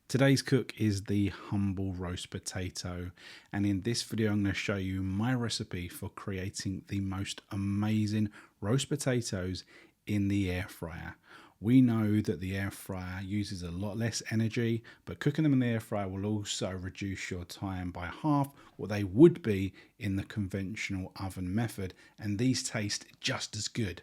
Today's cook is the humble roast potato, and in this video I'm going to show you my recipe for creating the most amazing roast potatoes in the air fryer. We know that the air fryer uses a lot less energy, but cooking them in the air fryer will also reduce your time by half what they would be in the conventional oven method, and these taste just as good.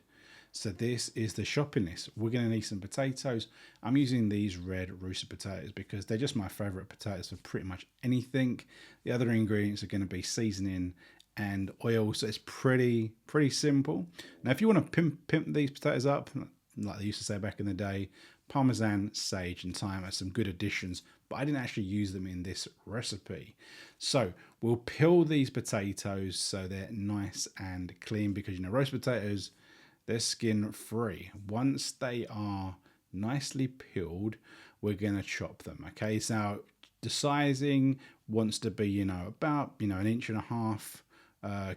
So this is the shopping list. We're going to need some potatoes. I'm using these red rooster potatoes because they're just my favorite potatoes for pretty much anything. The other ingredients are going to be seasoning and oil, so it's pretty simple. Now if you want to pimp these potatoes up, like they used to say back in the day, parmesan, sage and thyme are some good additions, but I didn't actually use them in this recipe. So we'll peel these potatoes so they're nice and clean, because roast potatoes, they're skin free. Once they are nicely peeled, we're going to chop them. Okay, so the sizing wants to be about an inch and a half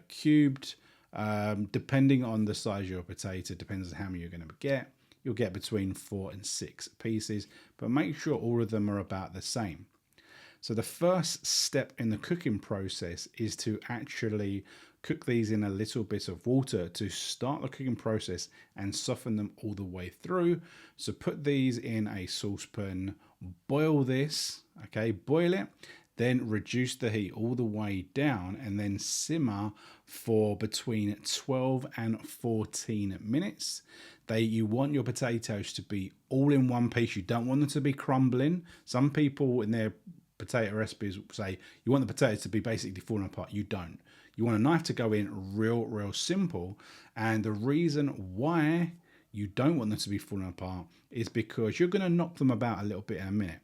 cubed, depending on the size of your potato. Depends on how many you're going to get. You'll get between 4 and 6 pieces, but make sure all of them are about the same. So the first step in the cooking process is to actually cook these in a little bit of water to start the cooking process and soften them all the way through. So put these in a saucepan, boil this, okay, boil it, then reduce the heat all the way down and then simmer for between 12 and 14 minutes. You want your potatoes to be all in one piece. You don't want them to be crumbling. Some people in their potato recipes say you want the potatoes to be basically falling apart. You don't. You want a knife to go in real simple, and the reason why you don't want them to be falling apart is because you're going to knock them about a little bit in a minute.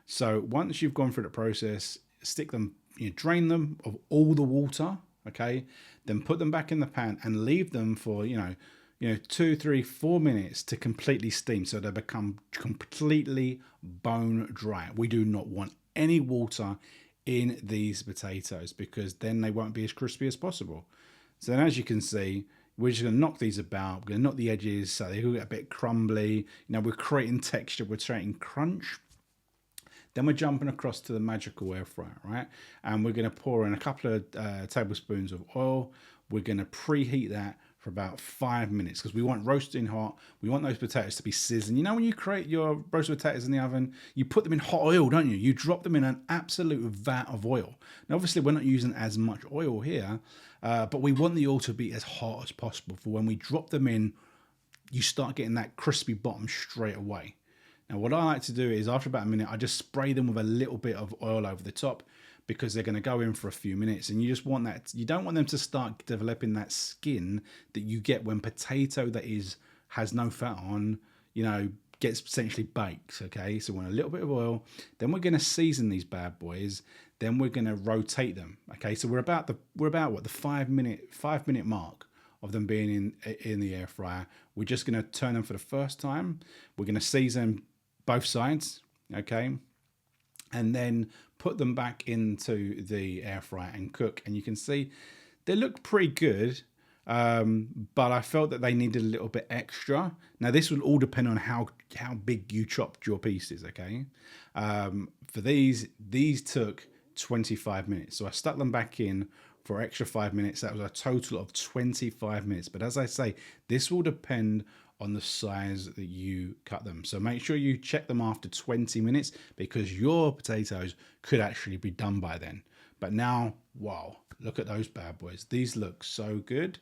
So once you've gone through the process, stick them, drain them of all the water, okay, then put them back in the pan and leave them for 2, 3, 4 minutes to completely steam, so they become completely bone dry. We do not want any water in these potatoes, because then they won't be as crispy as possible. So then, as you can see, we're just going to knock these about. We're going to knock the edges so they will get a bit crumbly. We're creating texture, we're creating crunch. Then we're jumping across to the magical air fryer, right? And we're going to pour in a couple of tablespoons of oil. We're going to preheat that for about 5 minutes, because we want roasting hot. We want those potatoes to be sizzling. When you create your roasted potatoes in the oven, you put them in hot oil, don't you? You drop them in an absolute vat of oil. Now, obviously, we're not using as much oil here, but we want the oil to be as hot as possible for when we drop them in, you start getting that crispy bottom straight away. Now, what I like to do is after about a minute, I just spray them with a little bit of oil over the top, because they're going to go in for a few minutes, and you just want that. You don't want them to start developing that skin that you get when potato that has no fat on, gets essentially baked. Okay, so we want a little bit of oil. Then we're going to season these bad boys. Then we're going to rotate them. Okay, so we're about what, the 5 minute mark of them being in the air fryer. We're just going to turn them for the first time. We're going to season both sides. Okay. And then put them back into the air fryer and cook. And you can see they look pretty good, but I felt that they needed a little bit extra. Now, this will all depend on how big you chopped your pieces, okay? For these took 25 minutes. So I stuck them back in for extra 5 minutes. That was a total of 25 minutes. But as I say, this will depend on the size that you cut them. So make sure you check them after 20 minutes, because your potatoes could actually be done by then. But now, wow, look at those bad boys. These look so good.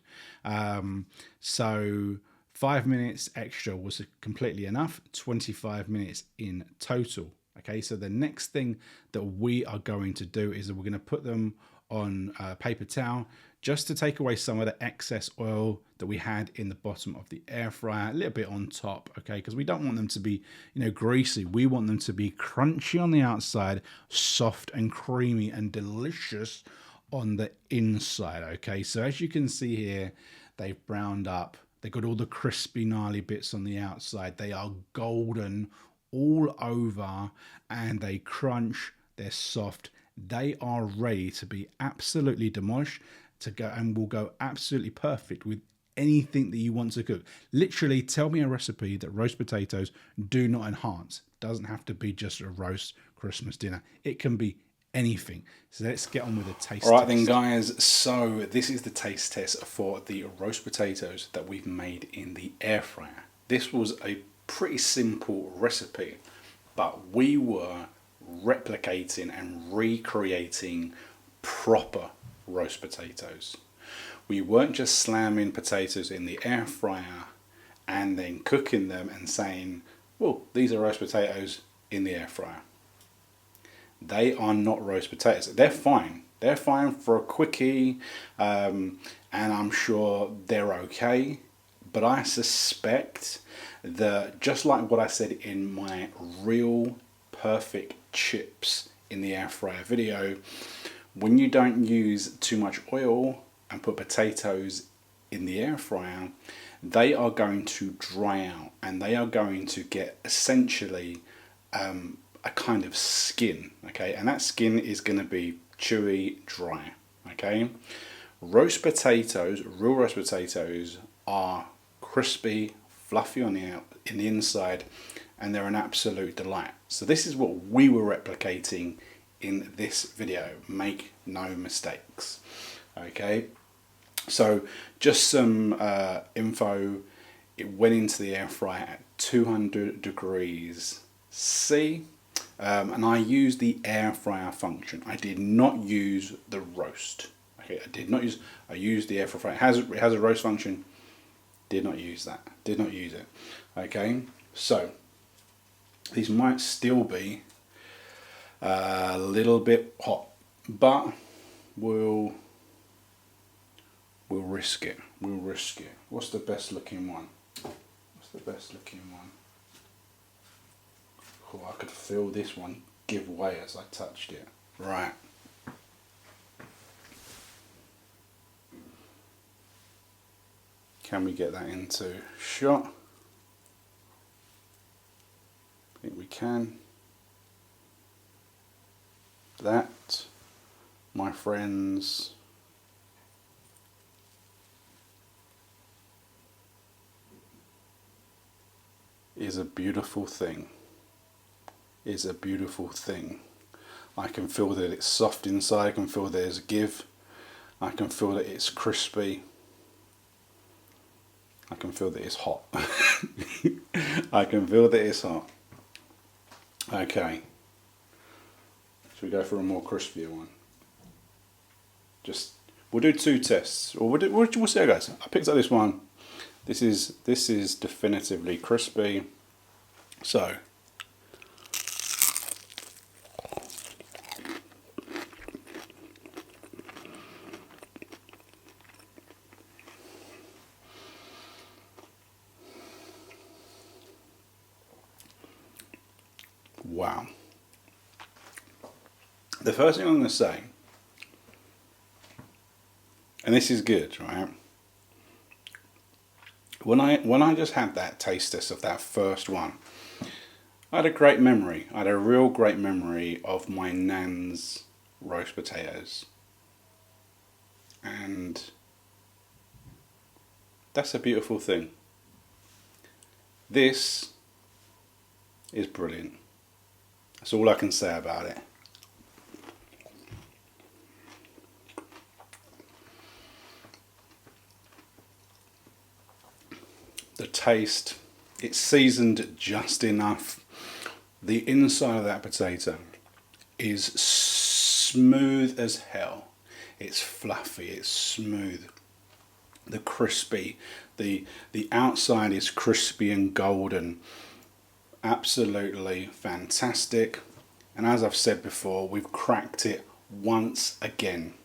So 5 minutes extra was completely enough. 25 minutes in total. Okay, so the next thing that we are going to do is we're going to put them on a paper towel, just to take away some of the excess oil that we had in the bottom of the air fryer, a little bit on top, okay, because we don't want them to be, greasy. We want them to be crunchy on the outside, soft and creamy and delicious on the inside, okay. So as you can see here, they've browned up. They've got all the crispy, gnarly bits on the outside. They are golden all over, and they crunch. They're soft. They are ready to be absolutely demolished, to go, and will go absolutely perfect with anything that you want to cook. Literally, tell me a recipe that roast potatoes do not enhance. Doesn't have to be just a roast Christmas dinner. It can be anything. So let's get on with the taste test. All right then, guys. So this is the taste test for the roast potatoes that we've made in the air fryer. This was a pretty simple recipe, but we were replicating and recreating proper roast potatoes. We weren't just slamming potatoes in the air fryer and then cooking them and saying, well, these are roast potatoes in the air fryer. They are not roast potatoes. They're fine. They're fine for a quickie, and I'm sure they're okay. But I suspect that, just like what I said in my real perfect chips in the air fryer video, when you don't use too much oil and put potatoes in the air fryer, they are going to dry out and they are going to get essentially a kind of skin, okay? And that skin is going to be chewy, dry, okay? Roast potatoes, real roast potatoes, are crispy, fluffy on in the inside, and they're an absolute delight. So this is what we were replicating in this video. Make no mistakes, okay? So just some info. It went into the air fryer at 200 degrees C, and I used the air fryer function. I did not use the roast. Okay, I used the air fryer. It has a roast function. Did not use that. Did not use it. Okay, so these might still be a little bit hot, but we'll risk it. We'll risk it. What's the best looking one? What's the best looking one? Oh, I could feel this one give way as I touched it. Right. Can we get that into shot? I think we can. That, my friends, is a beautiful thing. Is a beautiful thing. I can feel that it's soft inside. I can feel there's give. I can feel that it's crispy. I can feel that it's hot. I can feel that it's hot. Okay. Should we go for a more crispier one? We'll do two tests, or we'll see how it goes. I picked up this one. This is definitively crispy. So wow. The first thing I'm going to say, and this is good, right? When I just had that taste test of that first one, I had a great memory. I had a real great memory of my nan's roast potatoes. And that's a beautiful thing. This is brilliant. That's all I can say about it. The taste, it's seasoned just enough. The inside of that potato is smooth as hell. It's fluffy, it's smooth. The crispy, the outside is crispy and golden. Absolutely fantastic. And as I've said before, we've cracked it once again.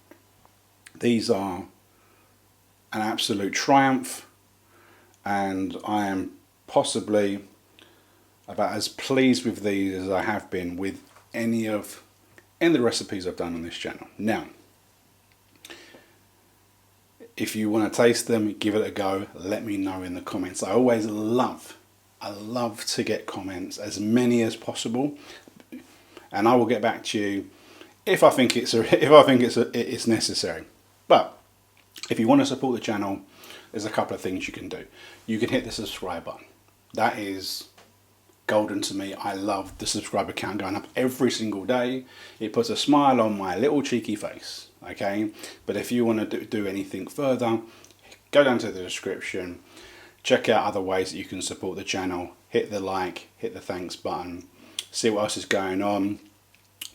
These are an absolute triumph, and I am possibly about as pleased with these as I have been with any of the recipes I've done on this channel. Now, if you want to taste them, give it a go. Let me know in the comments. I love to get comments, as many as possible, and I will get back to you if I think it's necessary. But if you want to support the channel, there's a couple of things you can do. You can hit the subscribe button. That is golden to me. I love the subscriber count going up every single day. It puts a smile on my little cheeky face, okay? But if you want to do anything further, go down to the description, check out other ways that you can support the channel, hit the like, hit the thanks button, see what else is going on.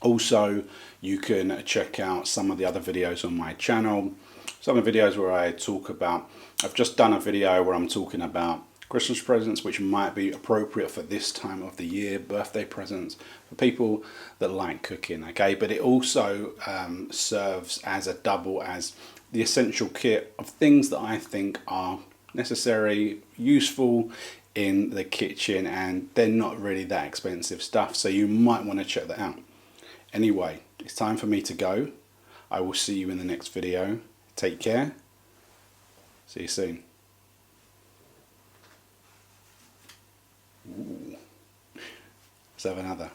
Also, you can check out some of the other videos on my channel. Some of the videos where I talk about, I've just done a video where I'm talking about Christmas presents, which might be appropriate for this time of the year, birthday presents for people that like cooking, okay? But it also serves as a double as the essential kit of things that I think are necessary, useful in the kitchen, and they're not really that expensive stuff, so you might want to check that out. Anyway, it's time for me to go. I will see you in the next video. Take care. See you soon. Ooh. Let's have another.